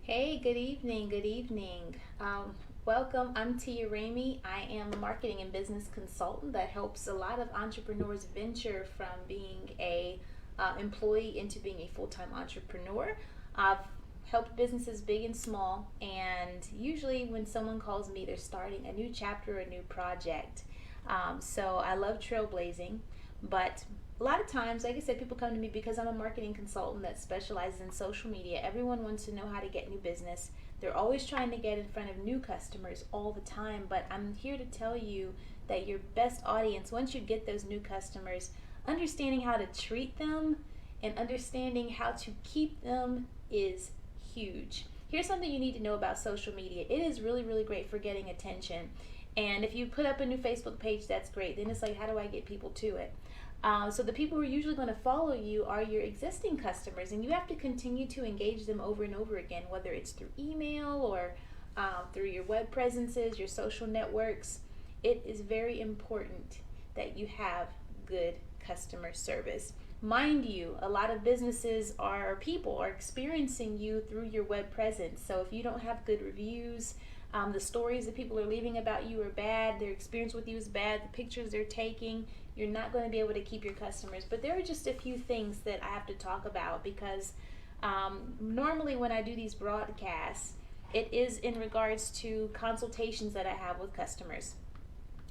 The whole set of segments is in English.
Hey, good evening. Good evening. Welcome. I'm Tia Ramey. I am a marketing and business consultant that helps a lot of entrepreneurs venture from being a employee into being a full-time entrepreneur. I've helped businesses big and small, and usually when someone calls me, they're starting a new chapter, a new project. So I love trailblazing, but a lot of times, like I said, people come to me because I'm a marketing consultant that specializes in social media. Everyone wants to know how to get new business. They're always trying to get in front of new customers all the time, but I'm here to tell you that your best audience, once you get those new customers, understanding how to treat them and understanding how to keep them is huge. Here's something you need to know about social media. It is really, really great for getting attention. And if you put up a new Facebook page, that's great. Then it's like, how do I get people to it? So the people who are usually going to follow you are your existing customers, and you have to continue to engage them over and over again, whether it's through email or through your web presences, your social networks. It is very important that you have good customer service. Mind you, a lot of businesses are people are experiencing you through your web presence. So if you don't have good reviews, the stories that people are leaving about you are bad, their experience with you is bad, the pictures they're taking, you're not going to be able to keep your customers. But there are just a few things that I have to talk about because normally when I do these broadcasts, it is in regards to consultations that I have with customers.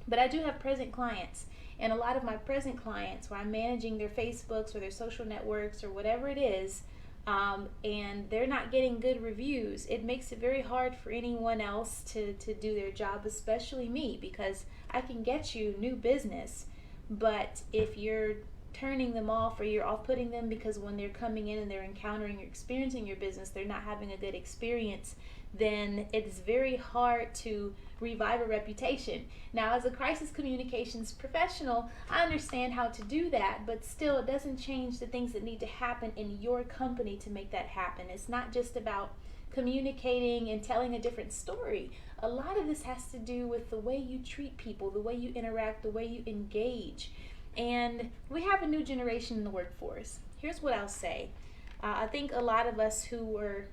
But I do have present clients, and a lot of my present clients where I'm managing their Facebooks or their social networks or whatever it is, and they're not getting good reviews, it makes it very hard for anyone else to do their job, especially me, because I can get you new business, but if you're turning them off or you're off putting them because when they're coming in and they're encountering or experiencing your business, they're not having a good experience, then it's very hard to revive a reputation. Now, as a crisis communications professional, I understand how to do that, but still, it doesn't change the things that need to happen in your company to make that happen. It's not just about communicating and telling a different story. A lot of this has to do with the way you treat people, the way you interact, the way you engage. And we have a new generation in the workforce. Here's what I'll say. I think a lot of us who were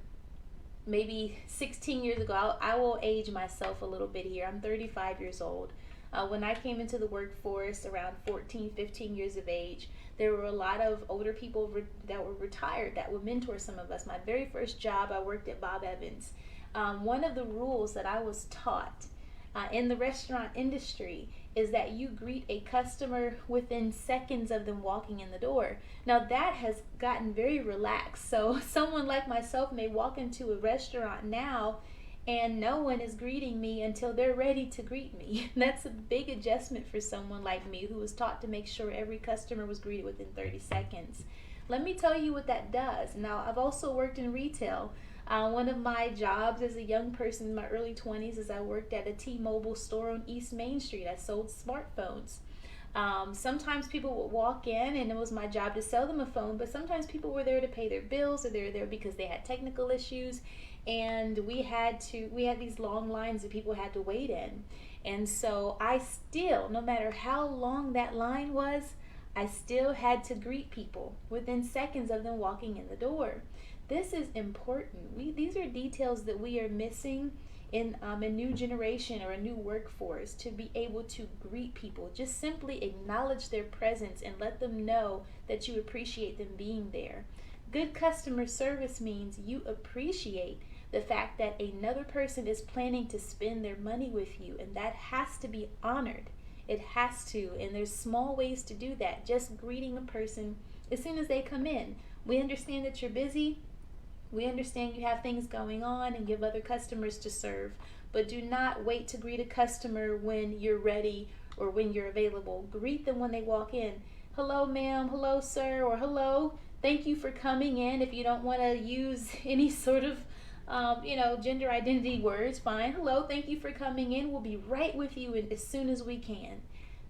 maybe 16 years ago, I will age myself a little bit here. I'm 35 years old. When I came into the workforce around 14, 15 years of age, there were a lot of older people that were retired that would mentor some of us. My very first job, I worked at Bob Evans. One of the rules that I was taught in the restaurant industry is that you greet a customer within seconds of them walking in the door. Now that has gotten very relaxed. So someone like myself may walk into a restaurant now and no one is greeting me until they're ready to greet me. That's a big adjustment for someone like me who was taught to make sure every customer was greeted within 30 seconds. Let me tell you what that does. Now, I've also worked in retail. One of my jobs as a young person in my early 20s is I worked at a T-Mobile store on East Main Street. I sold smartphones. Sometimes people would walk in and it was my job to sell them a phone, but sometimes people were there to pay their bills or they were there because they had technical issues, and we had these long lines that people had to wait in. And so I still, no matter how long that line was, I still had to greet people within seconds of them walking in the door. This is important. These are details that we are missing in a new generation or a new workforce, to be able to greet people. Just simply acknowledge their presence and let them know that you appreciate them being there. Good customer service means you appreciate the fact that another person is planning to spend their money with you, and that has to be honored. It has to, and there's small ways to do that. Just greeting a person as soon as they come in. We understand that you're busy. We understand you have things going on and you have other customers to serve, but do not wait to greet a customer when you're ready or when you're available. Greet them when they walk in. Hello, ma'am. Hello, sir. Or hello. Thank you for coming in. If you don't want to use any sort of gender identity words, fine. Hello, thank you for coming in. We'll be right with you as soon as we can.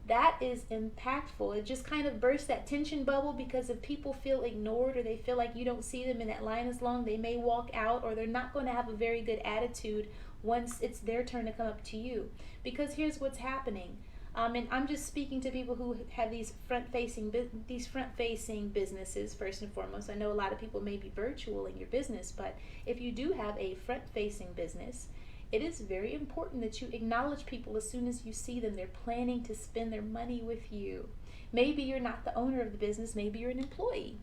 That is impactful. It just kind of bursts that tension bubble, because if people feel ignored or they feel like you don't see them in that line as long, they may walk out, or they're not going to have a very good attitude once it's their turn to come up to you. Because here's what's happening. And I'm just speaking to people who have these front-facing businesses first and foremost. I know a lot of people may be virtual in your business, but if you do have a front-facing business, it is very important that you acknowledge people as soon as you see them. They're planning to spend their money with you. Maybe you're not the owner of the business, maybe you're an employee.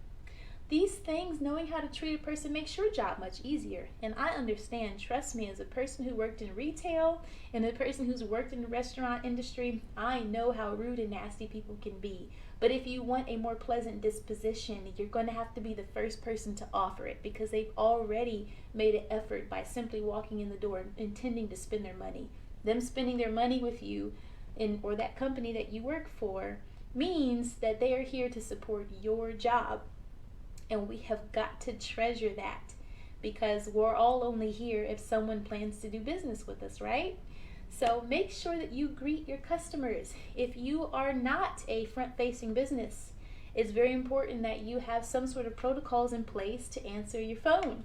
These things, knowing how to treat a person, makes your job much easier. And I understand, trust me, as a person who worked in retail and a person who's worked in the restaurant industry, I know how rude and nasty people can be. But if you want a more pleasant disposition, you're going to have to be the first person to offer it, because they've already made an effort by simply walking in the door intending to spend their money. Them spending their money with you or that company that you work for means that they are here to support your job. And we have got to treasure that, because we're all only here if someone plans to do business with us, right? So make sure that you greet your customers. If you are not a front-facing business, it's very important that you have some sort of protocols in place to answer your phone.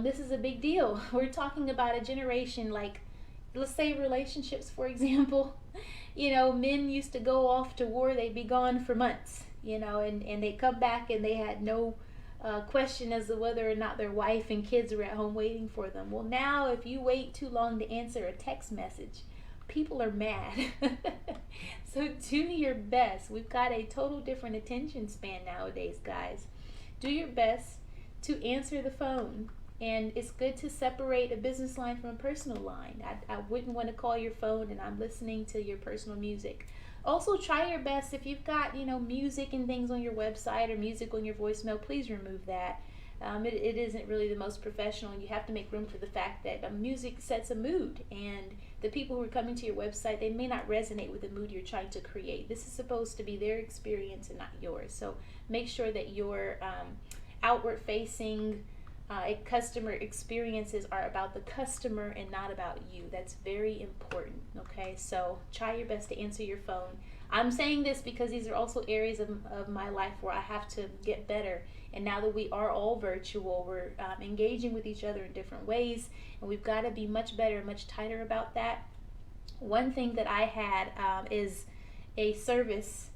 This is a big deal. We're talking about a generation, like, let's say relationships, for example. Men used to go off to war, they'd be gone for months, and they come back and they had no question as to whether or not their wife and kids were at home waiting for them. Well, now if you wait too long to answer a text message, people are mad. So do your best. We've got a total different attention span nowadays, guys. Do your best to answer the phone. And it's good to separate a business line from a personal line. I wouldn't want to call your phone and I'm listening to your personal music. Also, try your best, if you've got music and things on your website or music on your voicemail, please remove that. It isn't really the most professional, and you have to make room for the fact that music sets a mood, and the people who are coming to your website, they may not resonate with the mood you're trying to create. This is supposed to be their experience and not yours. So make sure that your outward facing customer experiences are about the customer and not about you. That's very important. Okay, so try your best to answer your phone. I'm saying this because these are also areas of my life where I have to get better. And now that we are all virtual, we're engaging with each other in different ways, and we've got to be much better, much tighter about that. One thing that I had is a service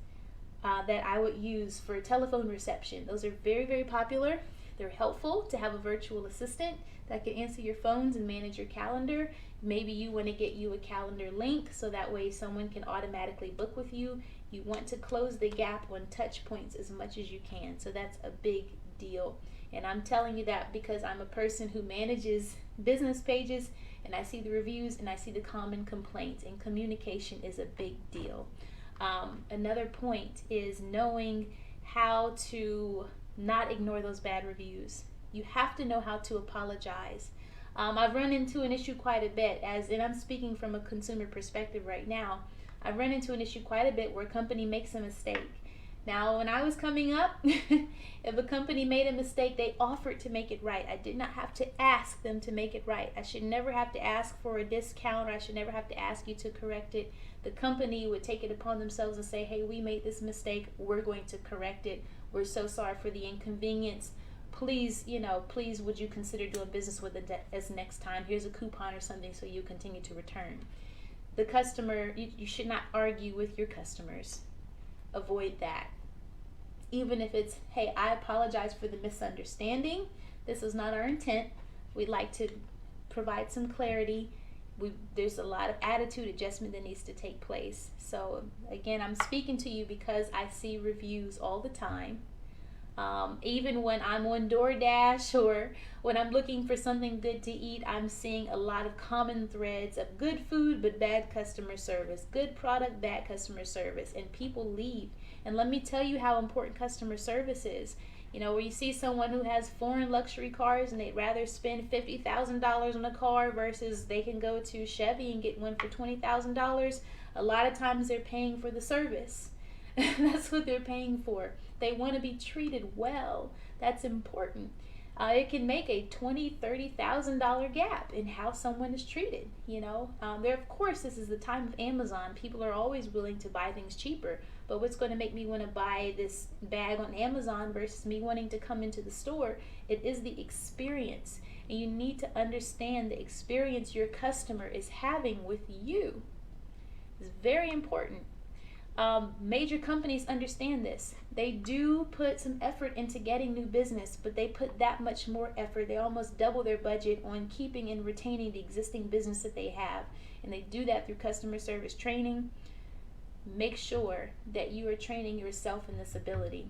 that I would use for telephone reception. Those are very, very popular. They're helpful to have a virtual assistant that can answer your phones and manage your calendar. Maybe you want to get you a calendar link so that way someone can automatically book with you. You want to close the gap on touch points as much as you can. So that's a big deal. And I'm telling you that because I'm a person who manages business pages, and I see the reviews and I see the common complaints, and communication is a big deal. Another point is knowing how to not ignore those bad reviews. You have to know how to apologize. I've run into an issue quite a bit, and I'm speaking from a consumer perspective right now. I've run into an issue quite a bit where a company makes a mistake. Now, when I was coming up, if a company made a mistake, they offered to make it right. I did not have to ask them to make it right. I should never have to ask for a discount, or I should never have to ask you to correct it. The company would take it upon themselves and say, hey, we made this mistake. We're going to correct it. We're so sorry for the inconvenience. Please, please would you consider doing business with us next time? Here's a coupon or something so you continue to return. The customer, you should not argue with your customers. Avoid that. Even if it's, hey, I apologize for the misunderstanding. This is not our intent. We'd like to provide some clarity. There's a lot of attitude adjustment that needs to take place. So again, I'm speaking to you because I see reviews all the time. Even when I'm on DoorDash or when I'm looking for something good to eat, I'm seeing a lot of common threads of good food but bad customer service, good product, bad customer service, and people leave. And let me tell you how important customer service is. Where you see someone who has foreign luxury cars and they'd rather spend $50,000 on a car versus they can go to Chevy and get one for $20,000. A lot of times they're paying for the service. That's what they're paying for. They want to be treated well. That's important. It can make a $20,000, $30,000 gap in how someone is treated. Of course, this is the time of Amazon. People are always willing to buy things cheaper. But what's going to make me want to buy this bag on Amazon versus me wanting to come into the store? It is the experience. And you need to understand the experience your customer is having with you. It's very important. Major companies understand this. They do put some effort into getting new business, but they put that much more effort. They almost double their budget on keeping and retaining the existing business that they have. And they do that through customer service training. Make sure that you are training yourself in this ability.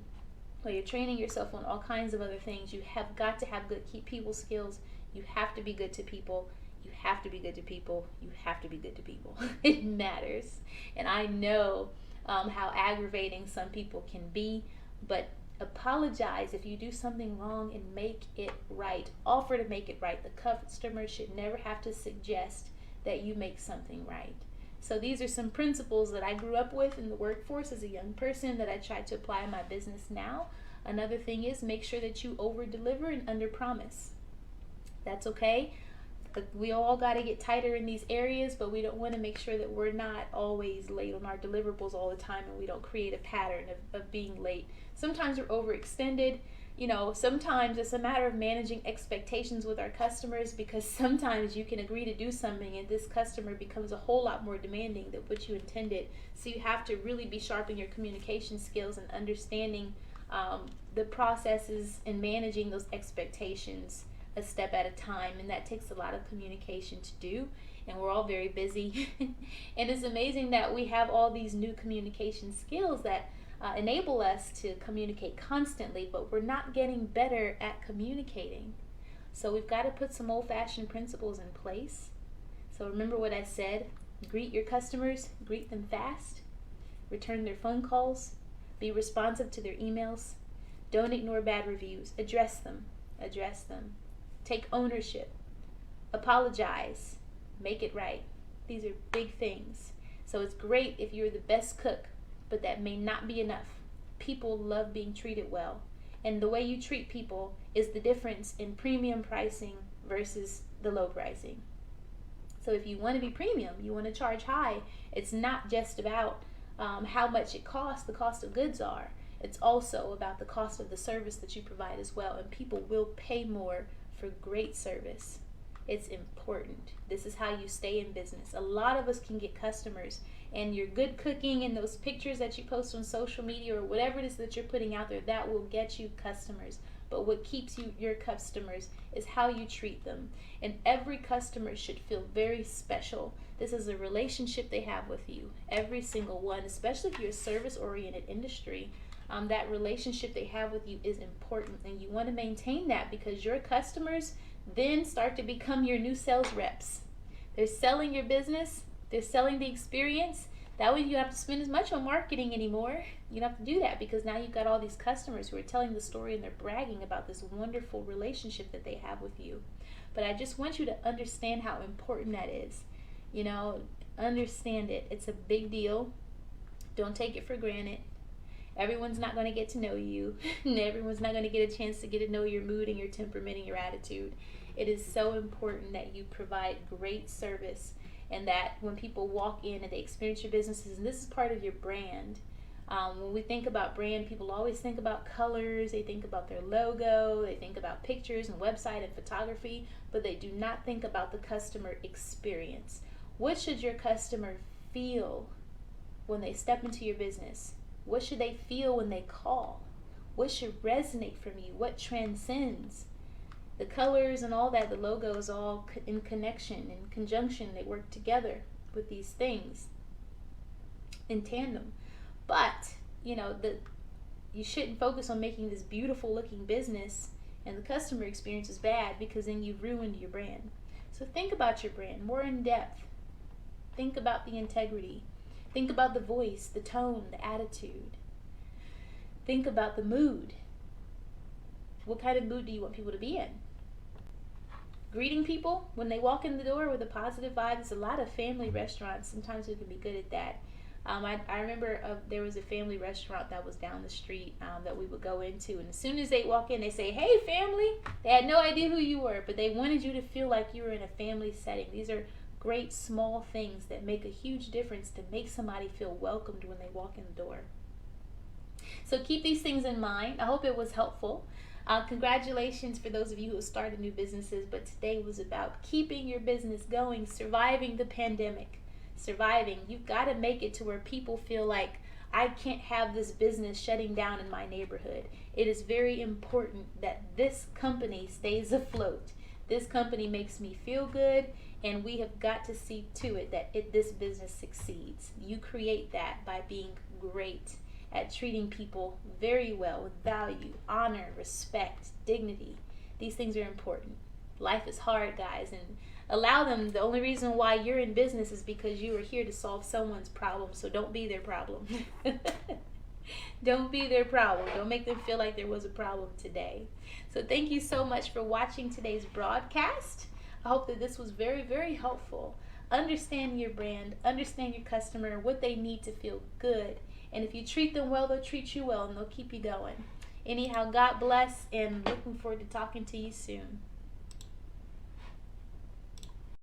While you're training yourself on all kinds of other things, you have got to have good key people skills. You have to be good to people. You have to be good to people. You have to be good to people. It matters. And I know how aggravating some people can be, but apologize if you do something wrong and make it right. Offer to make it right. The customer should never have to suggest that you make something right. So these are some principles that I grew up with in the workforce as a young person that I try to apply in my business now. Another thing is make sure that you over deliver and under promise. That's okay. We all got to get tighter in these areas, but we don't want to make sure that we're not always late on our deliverables all the time, and we don't create a pattern of being late. Sometimes we're overextended. Sometimes it's a matter of managing expectations with our customers, because sometimes you can agree to do something and this customer becomes a whole lot more demanding than what you intended. So you have to really be sharp in your communication skills and understanding the processes and managing those expectations a step at a time, and that takes a lot of communication to do, and we're all very busy. And it's amazing that we have all these new communication skills that enable us to communicate constantly, but we're not getting better at communicating. So we've got to put some old-fashioned principles in place. So remember what I said: greet your customers, greet them fast, return their phone calls, be responsive to their emails, don't ignore bad reviews, address them. Take ownership, apologize, make it right. These are big things. So it's great if you're the best cook, but that may not be enough. People love being treated well. And the way you treat people is the difference in premium pricing versus the low pricing. So if you want to be premium, you want to charge high, it's not just about how much it costs, the cost of goods are. It's also about the cost of the service that you provide as well. And people will pay more for great service. It's important. This is how you stay in business. A lot of us can get customers, and your good cooking and those pictures that you post on social media or whatever it is that you're putting out there, that will get you customers. But what keeps you your customers is how you treat them. And every customer should feel very special. This is a relationship they have with you. Every single one, especially if you're a service-oriented industry. That relationship they have with you is important, and you want to maintain that, because your customers then start to become your new sales reps. They're selling your business, they're selling the experience. That way you don't have to spend as much on marketing anymore. You don't have to do that, because now you've got all these customers who are telling the story and they're bragging about this wonderful relationship that they have with you. But I just want you to understand how important that is. Understand it. It's a big deal. Don't take it for granted. Everyone's not going to get to know you. Everyone's not going to get a chance to get to know your mood and your temperament and your attitude. It is so important that you provide great service, and that when people walk in and they experience your businesses, and this is part of your brand. When we think about brand, people always think about colors, they think about their logo, they think about pictures and website and photography, but they do not think about the customer experience. What should your customer feel when they step into your business? What should they feel when they call? What should resonate from you? What transcends? The colors and all that, the logos, all in connection, in conjunction, they work together with these things in tandem. But, you shouldn't focus on making this beautiful looking business and the customer experience is bad, because then you've ruined your brand. So think about your brand more in depth. Think about the integrity. Think about the voice, the tone, the attitude. Think about the mood. What kind of mood do you want people to be in? Greeting people when they walk in the door with a positive vibe. There's a lot of family restaurants. Sometimes we can be good at that. I remember there was a family restaurant that was down the street that we would go into, and as soon as they walk in, they say, "Hey, family." They had no idea who you were, but they wanted you to feel like you were in a family setting. These are great small things that make a huge difference to make somebody feel welcomed when they walk in the door. So keep these things in mind. I hope it was helpful. Congratulations for those of you who started new businesses, but today was about keeping your business going, surviving the pandemic. surviving. You've got to make it to where people feel like, I can't have this business shutting down in my neighborhood. It is very important that this company stays afloat. This company makes me feel good, and we have got to see to it that this business succeeds. You create that by being great at treating people very well with value, honor, respect, dignity. These things are important. Life is hard, guys, and allow them. The only reason why you're in business is because you are here to solve someone's problem, so don't be their problem. Don't be their problem. Don't make them feel like there was a problem today. So thank you so much for watching today's broadcast. I hope that this was very, very helpful. Understand your brand, understand your customer, what they need to feel good. And if you treat them well, they'll treat you well, and they'll keep you going. Anyhow, God bless, and looking forward to talking to you soon.